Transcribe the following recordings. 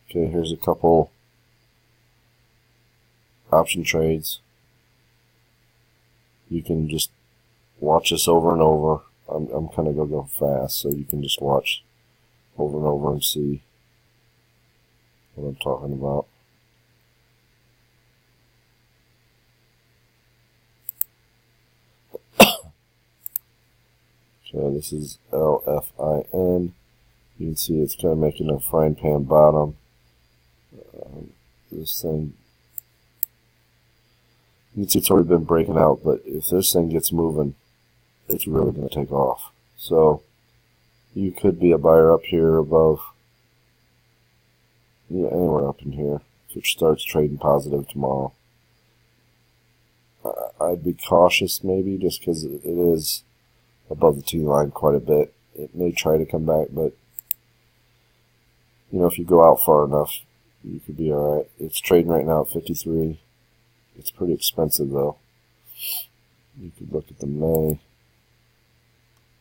Okay, here's a couple option trades. You can just watch this over and over. I'm kind of going to go fast, so you can just watch over and over and see what I'm talking about. Okay, this is LFIN. You can see it's kind of making a frying pan bottom. This thing, you can see it's already been breaking out, but if this thing gets moving, it's really going to take off. So you could be a buyer up here above, yeah, anywhere up in here, which starts trading positive tomorrow. I'd be cautious maybe, just because it is above the T line quite a bit. It may try to come back, but you know, if you go out far enough, you could be alright. It's trading right now at 53. It's pretty expensive though. You could look at the May.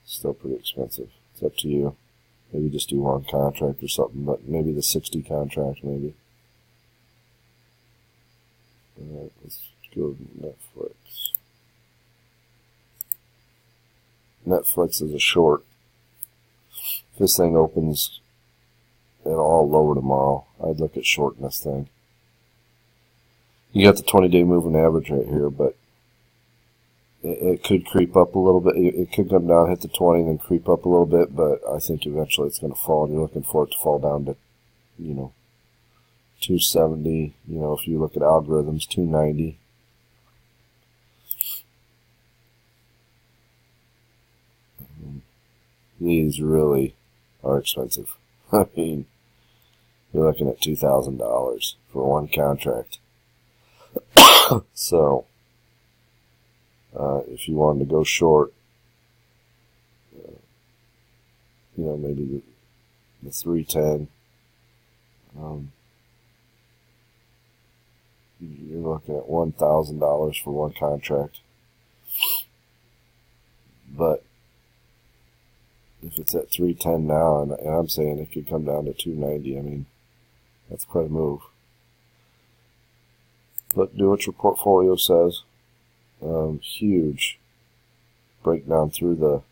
Still pretty expensive. It's up to you. Maybe just do one contract or something, but maybe the 60 contract maybe. Alright, let's go to Netflix. Netflix is a short. If this thing opens at all lower tomorrow, I'd look at shorting this thing. You got the 20-day moving average right here, but it could creep up a little bit. It could come down, hit the 20, and then creep up a little bit, but I think eventually it's going to fall. You're looking for it to fall down to, 270. If you look at algorithms, 290. These really are expensive. I mean, you're looking at $2,000 for one contract. So, if you wanted to go short, maybe the 310, you're looking at $1,000 for one contract. But if it's at 310 now, and I'm saying it could come down to 290, I mean, that's quite a move. But do what your portfolio says. Huge breakdown through the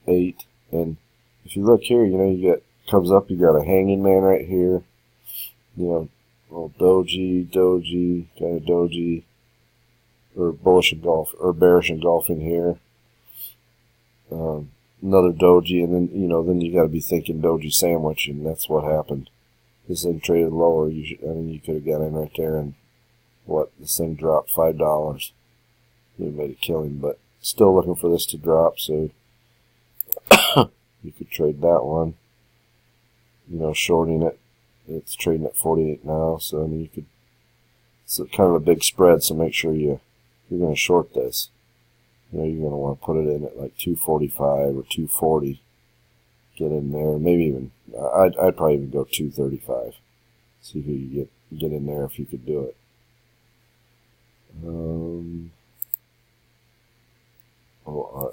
8. And if you look here, you comes up, you got a hanging man right here. Little doji, kind of doji, or bullish engulf, or bearish engulfing here. Another doji, and then you got to be thinking doji sandwich, and that's what happened. This thing traded lower. You could have got in right there, and this thing dropped $5. You made a killing, but still looking for this to drop, so you could trade that one. Shorting it. It's trading at 48 now, so it's kind of a big spread, so make sure you're going to short this. You're going to want to put it in at like 245 or 240. Get in there. Maybe even, I'd probably even go 235. See if you could get in there if you could do it. ORA.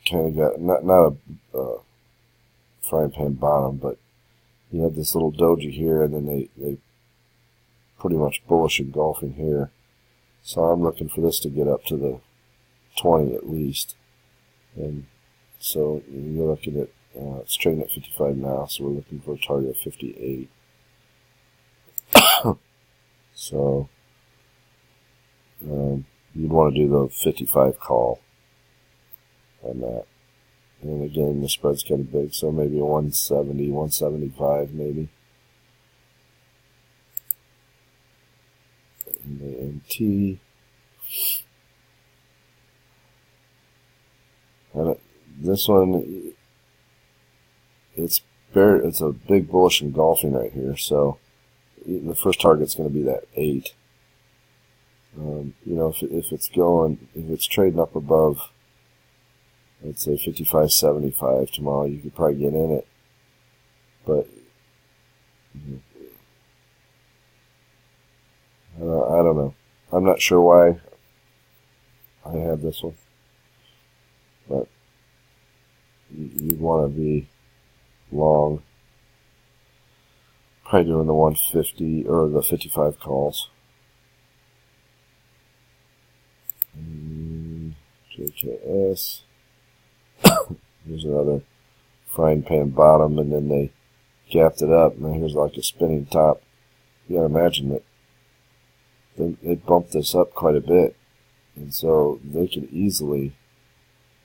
Kind of got, not a frying pan bottom, but you have this little doji here, and then they pretty much bullish engulfing here. So I'm looking for this to get up to the 20 at least. And so you're looking at, it's trading at 55 now, so we're looking for a target of 58. So you'd want to do the 55 call on that. And again, the spread's kind of big, so maybe a 170, 175 maybe. And the MT. And this one, it's a big bullish engulfing right here, so the first target's going to be that 8. If it's trading up above, let's say 55.75 tomorrow, you could probably get in it. But I don't know. I'm not sure why I have this one, but want to be long. Probably doing the 150 or the 55 calls. JKS. Here's another frying pan bottom, and then they gapped it up, and then here's like a spinning top. You gotta imagine that they bumped this up quite a bit, and so they could easily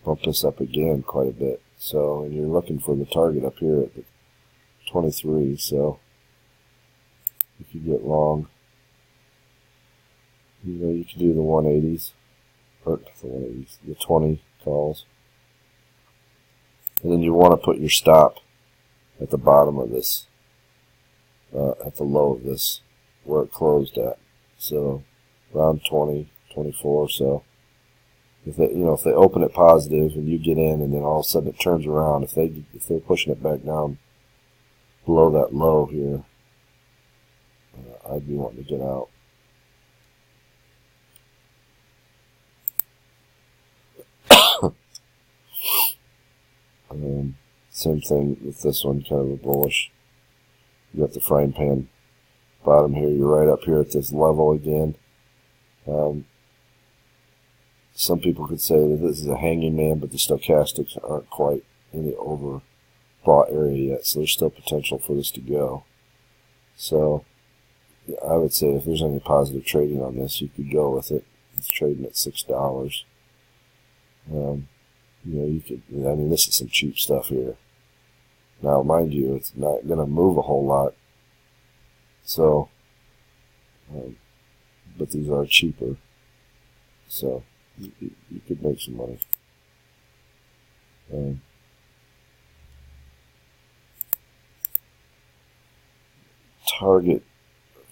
bump this up again quite a bit. So, and you're looking for the target up here at the 23, so if you get long, you can do the 180s, or the 180s, the 20 calls. And then you want to put your stop at the bottom of this, at the low of this, where it closed at. So around 20, 24. So if they, if they open it positive and you get in, and then all of a sudden it turns around, if they're pushing it back down below that low here, I'd be wanting to get out. Same thing with this one, kind of a bullish. You got the frying pan bottom here. You're right up here at this level again. Some people could say that this is a hanging man, but the stochastics aren't quite in the overbought area yet, so there's still potential for this to go. So I would say if there's any positive trading on this, you could go with it. It's trading at $6. You could. I mean, this is some cheap stuff here. Now, mind you, it's not going to move a whole lot. So, but these are cheaper. So, you could make some money. Target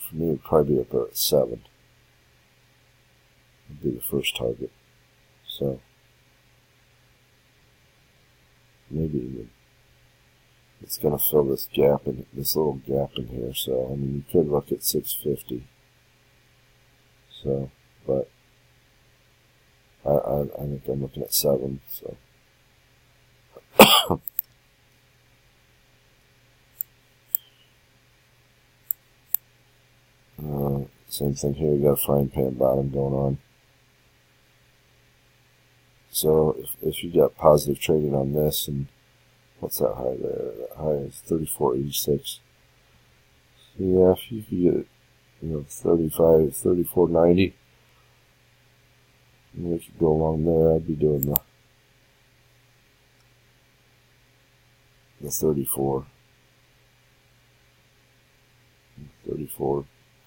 for me would probably be up there at 7. Would be the first target. So, maybe even it's going to fill this gap in this little gap in here. So I mean, you could look at 650. So, but I think I'm looking at 7. So. Same thing here. You got a frying pan bottom going on. So if you got positive trading on this, and what's that high there? That high is 34.86. So yeah, if you could get 35, 34.90, we could go along there. I'd be doing the 34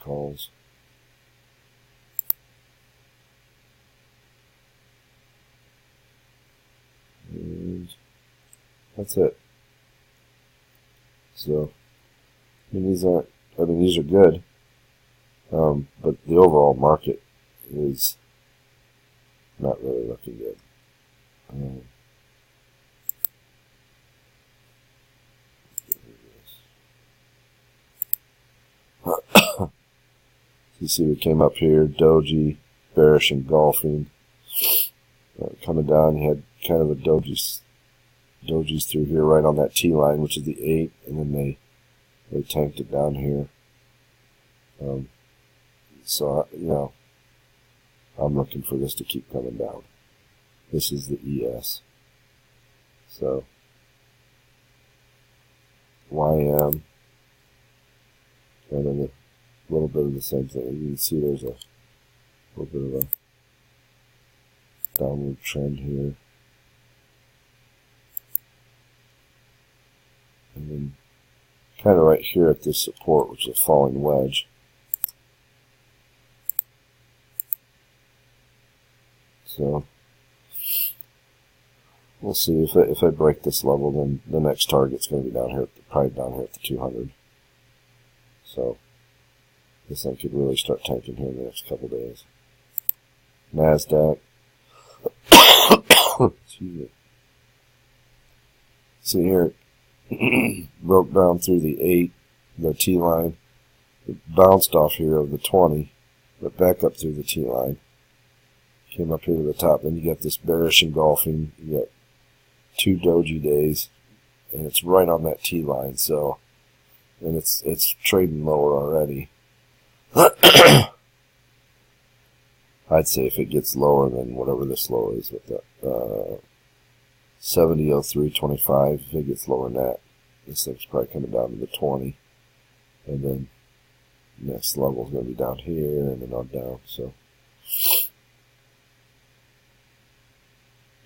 calls. And that's it. So, I mean, these are good. But the overall market is not really looking good. You see, we came up here, doji, bearish, engulfing. Coming down, you had kind of a dojis through here, right on that T line, which is the 8, and then they tanked it down here. So I'm looking for this to keep coming down. This is the ES. So YM, kind of a little bit of the same thing. You can see there's a little bit of a downward trend here. And then kind of right here at this support, which is a falling wedge. So we'll see if I break this level, then the next target's going to be down here, probably down here at the 200. So this thing could really start tanking here in the next couple days. NASDAQ. Excuse me. See here, broke down through the 8, the T line. It bounced off here of the 20, but back up through the T line. Came up here to the top. Then you got this bearish engulfing. You got 2 doji days. and it's right on that T line. So, and it's trading lower already. I'd say if it gets lower than whatever this low is with that 70.0325, if it gets lower than that, this thing's probably coming down to the 20, and then next level is going to be down here and then on down. So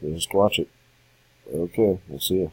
just watch it. Okay, we'll see you.